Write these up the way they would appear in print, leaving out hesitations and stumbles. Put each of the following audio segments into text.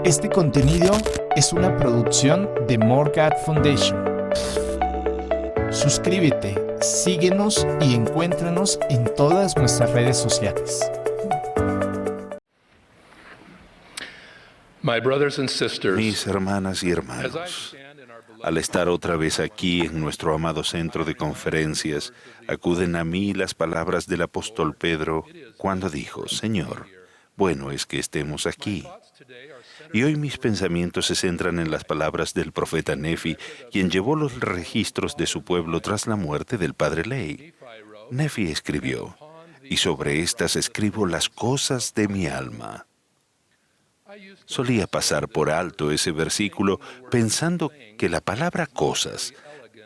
Este contenido es una producción de More God Foundation. Suscríbete, síguenos y encuéntranos en todas nuestras redes sociales. Mis hermanas y hermanos, al estar otra vez aquí en nuestro amado centro de conferencias, acuden a mí las palabras del apóstol Pedro cuando dijo: Señor, bueno es que estemos aquí. Y hoy mis pensamientos se centran en las palabras del profeta Nefi, quien llevó los registros de su pueblo tras la muerte del padre Ley. Nefi escribió: y sobre estas escribo las cosas de mi alma. Solía pasar por alto ese versículo pensando que la palabra cosas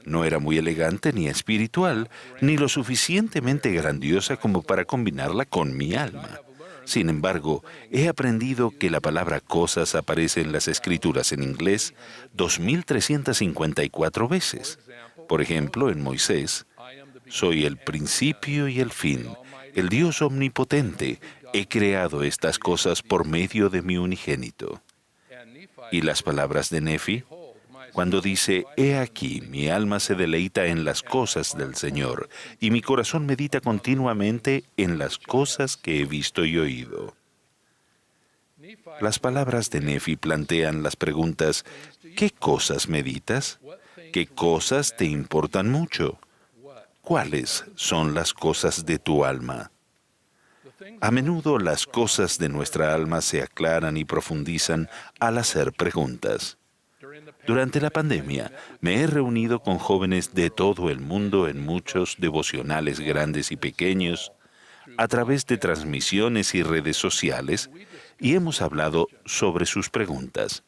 no era muy elegante ni espiritual, ni lo suficientemente grandiosa como para combinarla con mi alma. Sin embargo, he aprendido que la palabra cosas aparece en las Escrituras en inglés 2354 veces. Por ejemplo, en Moisés: soy el principio y el fin, el Dios omnipotente, he creado estas cosas por medio de mi unigénito. Y las palabras de Nefi, cuando dice: he aquí, mi alma se deleita en las cosas del Señor, y mi corazón medita continuamente en las cosas que he visto y oído. Las palabras de Nefi plantean las preguntas: ¿qué cosas meditas? ¿Qué cosas te importan mucho? ¿Cuáles son las cosas de tu alma? A menudo las cosas de nuestra alma se aclaran y profundizan al hacer preguntas. Durante la pandemia, me he reunido con jóvenes de todo el mundo en muchos devocionales grandes y pequeños, a través de transmisiones y redes sociales, y hemos hablado sobre sus preguntas.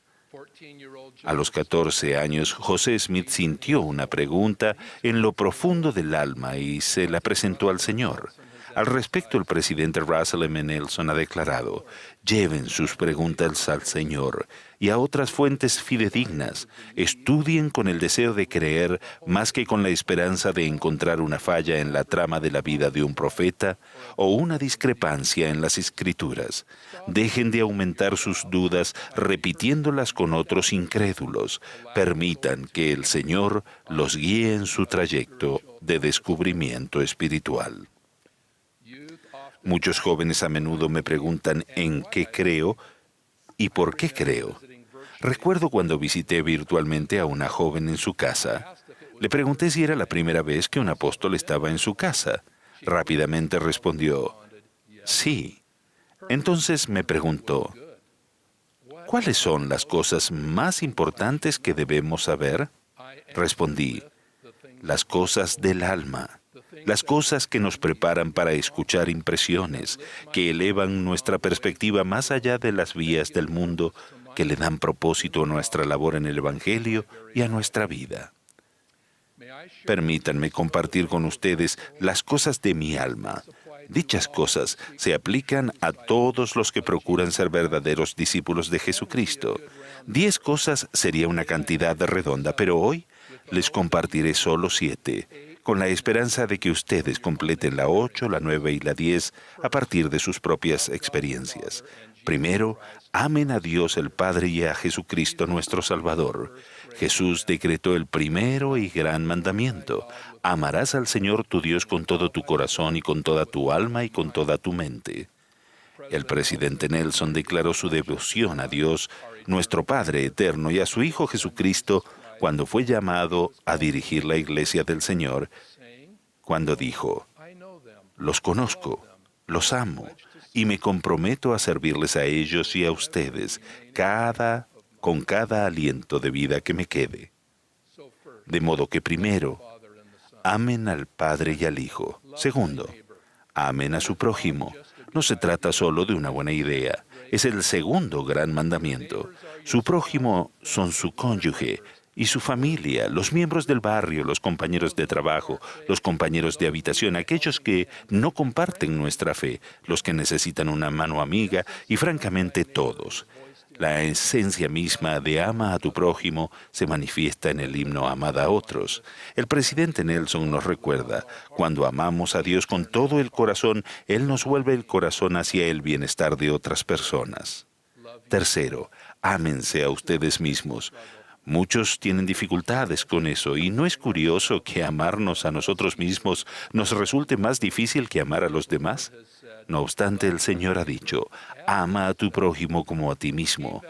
A los 14 años, José Smith sintió una pregunta en lo profundo del alma y se la presentó al Señor. Al respecto, el presidente Russell M. Nelson ha declarado: lleven sus preguntas al Señor y a otras fuentes fidedignas. Estudien con el deseo de creer más que con la esperanza de encontrar una falla en la trama de la vida de un profeta o una discrepancia en las Escrituras. Dejen de aumentar sus dudas repitiéndolas con otros incrédulos. Permitan que el Señor los guíe en su trayecto de descubrimiento espiritual. Muchos jóvenes a menudo me preguntan en qué creo y por qué creo. Recuerdo cuando visité virtualmente a una joven en su casa. Le pregunté si era la primera vez que un apóstol estaba en su casa. Rápidamente respondió: sí. Entonces me preguntó: ¿cuáles son las cosas más importantes que debemos saber? Respondí: las cosas del alma. Las cosas que nos preparan para escuchar impresiones, que elevan nuestra perspectiva más allá de las vías del mundo, que le dan propósito a nuestra labor en el Evangelio y a nuestra vida. Permítanme compartir con ustedes las cosas de mi alma. Dichas cosas se aplican a todos los que procuran ser verdaderos discípulos de Jesucristo. 10 cosas sería una cantidad redonda, pero hoy les compartiré solo 7. Con la esperanza de que ustedes completen la 8, la 9 y la 10 a partir de sus propias experiencias. Primero, amen a Dios el Padre y a Jesucristo nuestro Salvador. Jesús decretó el primero y gran mandamiento: amarás al Señor tu Dios con todo tu corazón y con toda tu alma y con toda tu mente. El presidente Nelson declaró su devoción a Dios, nuestro Padre eterno, y a su Hijo Jesucristo, cuando fue llamado a dirigir la iglesia del Señor, cuando dijo: los conozco, los amo, y me comprometo a servirles a ellos y a ustedes, con cada aliento de vida que me quede. De modo que primero, amen al Padre y al Hijo. Segundo, amen a su prójimo. No se trata solo de una buena idea, es el segundo gran mandamiento. Su prójimo son su cónyuge y su familia, los miembros del barrio, los compañeros de trabajo, los compañeros de habitación, aquellos que no comparten nuestra fe, los que necesitan una mano amiga y francamente todos. La esencia misma de ama a tu prójimo se manifiesta en el himno Amad a otros. El presidente Nelson nos recuerda: cuando amamos a Dios con todo el corazón, Él nos vuelve el corazón hacia el bienestar de otras personas. Tercero, ámense a ustedes mismos. Muchos tienen dificultades con eso y no es curioso que amarnos a nosotros mismos nos resulte más difícil que amar a los demás. No obstante, el Señor ha dicho, ama a tu prójimo como a ti mismo.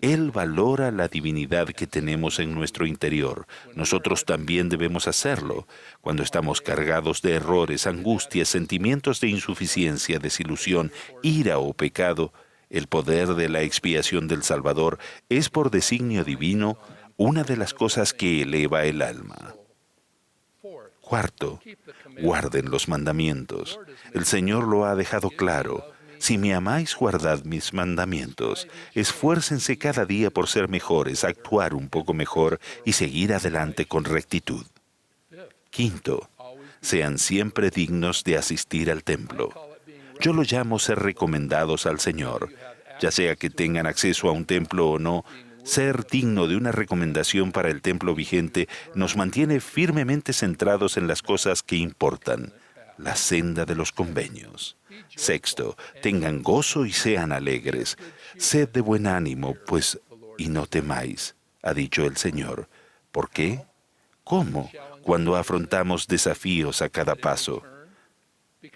Él valora la divinidad que tenemos en nuestro interior. Nosotros también debemos hacerlo. Cuando estamos cargados de errores, angustias, sentimientos de insuficiencia, desilusión, ira o pecado, el poder de la expiación del Salvador es por designio divino una de las cosas que eleva el alma. Cuarto, guarden los mandamientos. El Señor lo ha dejado claro. Si me amáis, guardad mis mandamientos. Esfuércense cada día por ser mejores, actuar un poco mejor y seguir adelante con rectitud. Quinto, sean siempre dignos de asistir al templo. Yo lo llamo ser recomendados al Señor. Ya sea que tengan acceso a un templo o no, ser digno de una recomendación para el templo vigente nos mantiene firmemente centrados en las cosas que importan, la senda de los convenios. Sexto, tengan gozo y sean alegres. Sed de buen ánimo, pues, y no temáis, ha dicho el Señor. ¿Por qué? ¿Cómo? Cuando afrontamos desafíos a cada paso.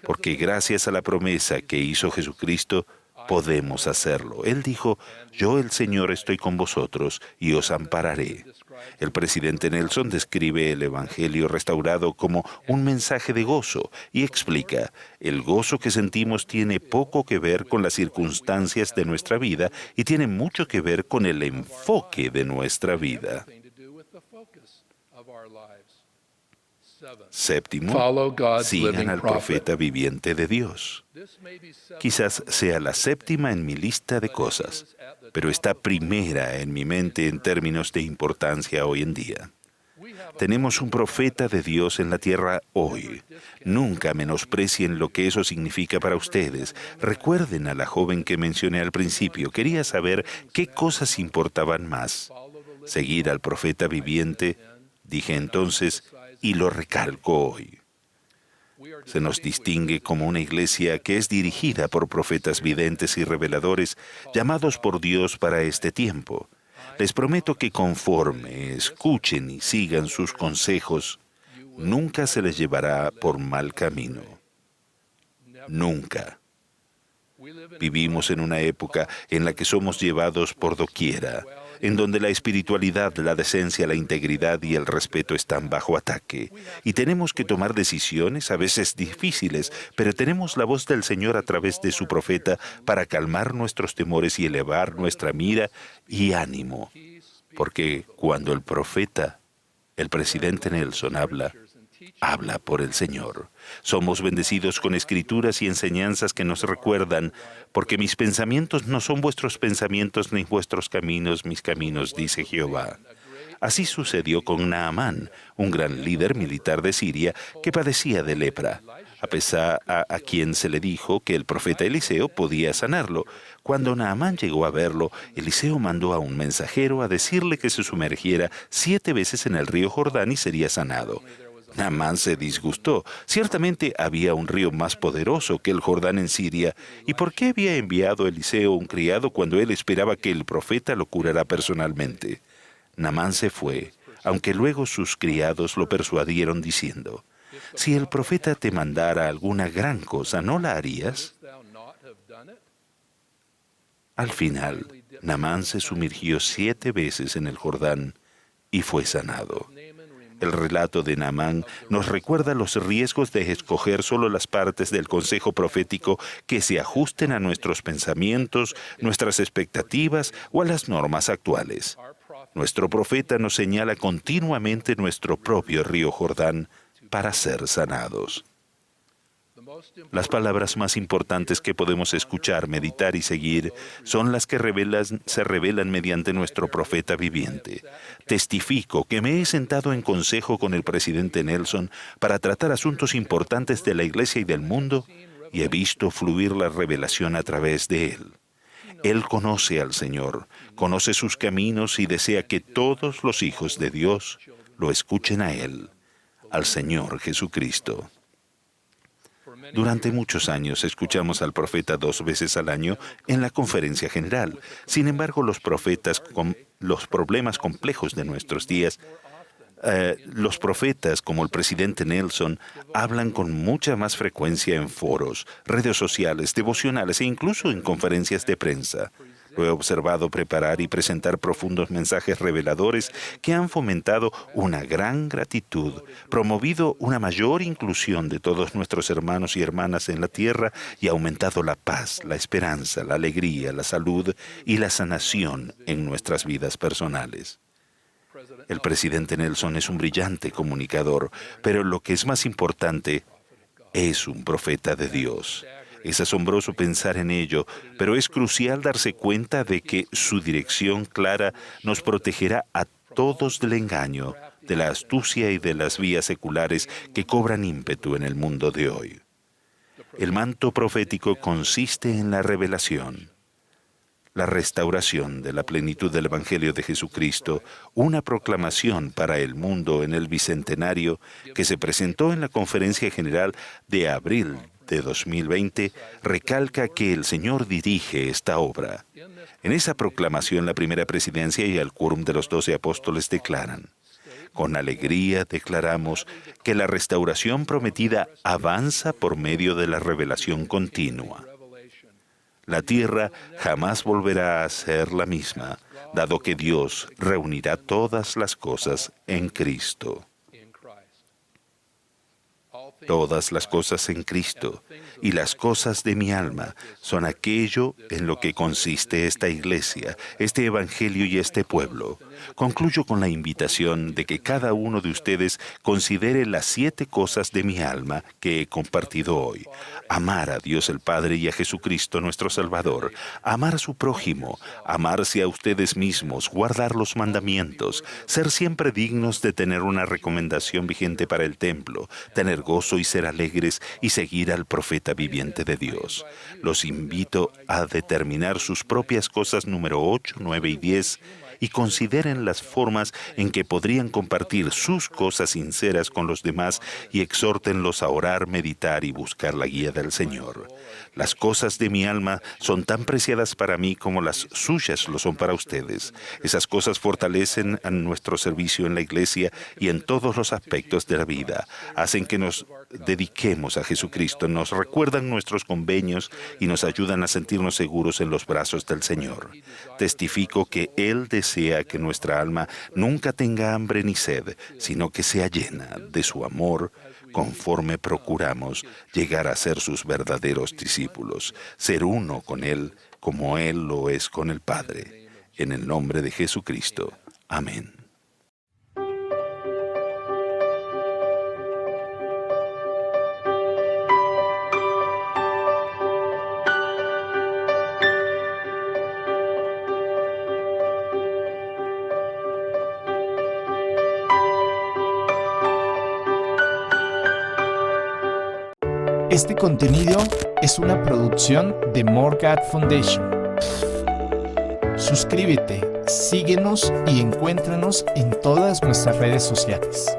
Porque gracias a la promesa que hizo Jesucristo, podemos hacerlo. Él dijo, yo el Señor estoy con vosotros y os ampararé. El presidente Nelson describe el Evangelio restaurado como un mensaje de gozo y explica, el gozo que sentimos tiene poco que ver con las circunstancias de nuestra vida y tiene mucho que ver con el enfoque de nuestra vida. Séptimo, sigan al profeta viviente de Dios. Quizás sea la séptima en mi lista de cosas, pero está primera en mi mente en términos de importancia hoy en día. Tenemos un profeta de Dios en la tierra hoy. Nunca menosprecien lo que eso significa para ustedes. Recuerden a la joven que mencioné al principio. Quería saber qué cosas importaban más. Seguir al profeta viviente, dije entonces, y lo recalco hoy. Se nos distingue como una iglesia que es dirigida por profetas videntes y reveladores llamados por Dios para este tiempo. Les prometo que conforme escuchen y sigan sus consejos, nunca se les llevará por mal camino. Nunca. Vivimos en una época en la que somos llevados por doquiera, en donde la espiritualidad, la decencia, la integridad y el respeto están bajo ataque. Y tenemos que tomar decisiones, a veces difíciles, pero tenemos la voz del Señor a través de su profeta para calmar nuestros temores y elevar nuestra mira y ánimo. Porque cuando el profeta, el presidente Nelson, habla por el Señor. Somos bendecidos con escrituras y enseñanzas que nos recuerdan, porque mis pensamientos no son vuestros pensamientos ni vuestros caminos mis caminos, dice Jehová. Así sucedió con Naamán, un gran líder militar de Siria que padecía de lepra, a pesar a quien se le dijo que el profeta Eliseo podía sanarlo. Cuando Naamán llegó a verlo, Eliseo mandó a un mensajero a decirle que se sumergiera 7 veces en el río Jordán y sería sanado. Naamán se disgustó. Ciertamente había un río más poderoso que el Jordán en Siria. ¿Y por qué había enviado Eliseo un criado cuando él esperaba que el profeta lo curara personalmente? Naamán se fue, aunque luego sus criados lo persuadieron diciendo, si el profeta te mandara alguna gran cosa, ¿no la harías? Al final, Naamán se sumergió 7 veces en el Jordán y fue sanado. El relato de Naamán nos recuerda los riesgos de escoger solo las partes del consejo profético que se ajusten a nuestros pensamientos, nuestras expectativas o a las normas actuales. Nuestro profeta nos señala continuamente nuestro propio río Jordán para ser sanados. Las palabras más importantes que podemos escuchar, meditar y seguir son las que se revelan mediante nuestro profeta viviente. Testifico que me he sentado en consejo con el presidente Nelson para tratar asuntos importantes de la iglesia y del mundo y he visto fluir la revelación a través de él. Él conoce al Señor, conoce sus caminos y desea que todos los hijos de Dios lo escuchen a Él, al Señor Jesucristo. Durante muchos años escuchamos al profeta 2 veces al año en la conferencia general. Sin embargo, los profetas con los problemas complejos de nuestros días, los profetas, como el presidente Nelson, hablan con mucha más frecuencia en foros, redes sociales, devocionales e incluso en conferencias de prensa. Lo he observado preparar y presentar profundos mensajes reveladores que han fomentado una gran gratitud, promovido una mayor inclusión de todos nuestros hermanos y hermanas en la tierra y aumentado la paz, la esperanza, la alegría, la salud y la sanación en nuestras vidas personales. El presidente Nelson es un brillante comunicador, pero lo que es más importante, es un profeta de Dios. Es asombroso pensar en ello, pero es crucial darse cuenta de que su dirección clara nos protegerá a todos del engaño, de la astucia y de las vías seculares que cobran ímpetu en el mundo de hoy. El manto profético consiste en la revelación, la restauración de la plenitud del Evangelio de Jesucristo, una proclamación para el mundo en el Bicentenario que se presentó en la Conferencia General de abril de 2020, recalca que el Señor dirige esta obra. En esa proclamación, la primera presidencia y el quórum de los 12 apóstoles declaran: con alegría declaramos que la restauración prometida avanza por medio de la revelación continua. La tierra jamás volverá a ser la misma, dado que Dios reunirá todas las cosas en Cristo. Todas las cosas en Cristo, y las cosas de mi alma son aquello en lo que consiste esta iglesia, este evangelio y este pueblo. Concluyo con la invitación de que cada uno de ustedes considere las 7 cosas de mi alma que he compartido hoy. Amar a Dios el Padre y a Jesucristo nuestro Salvador, amar a su prójimo, amarse a ustedes mismos, guardar los mandamientos, ser siempre dignos de tener una recomendación vigente para el templo, tener gozo y ser alegres y seguir al profeta viviente de Dios. Los invito a determinar sus propias cosas número 8, 9 y 10 y consideren las formas en que podrían compartir sus cosas sinceras con los demás y exhórtenlos a orar, meditar y buscar la guía del Señor. Las cosas de mi alma son tan preciadas para mí como las suyas lo son para ustedes. Esas cosas fortalecen a nuestro servicio en la iglesia y en todos los aspectos de la vida. Hacen que nos dediquemos a Jesucristo, nos recuerdan nuestros convenios y nos ayudan a sentirnos seguros en los brazos del Señor. Testifico que Él desea que nuestra alma nunca tenga hambre ni sed, sino que sea llena de su amor, conforme procuramos llegar a ser sus verdaderos discípulos, ser uno con Él como Él lo es con el Padre. En el nombre de Jesucristo. Amén. Este contenido es una producción de More God Foundation. Suscríbete, síguenos y encuéntranos en todas nuestras redes sociales.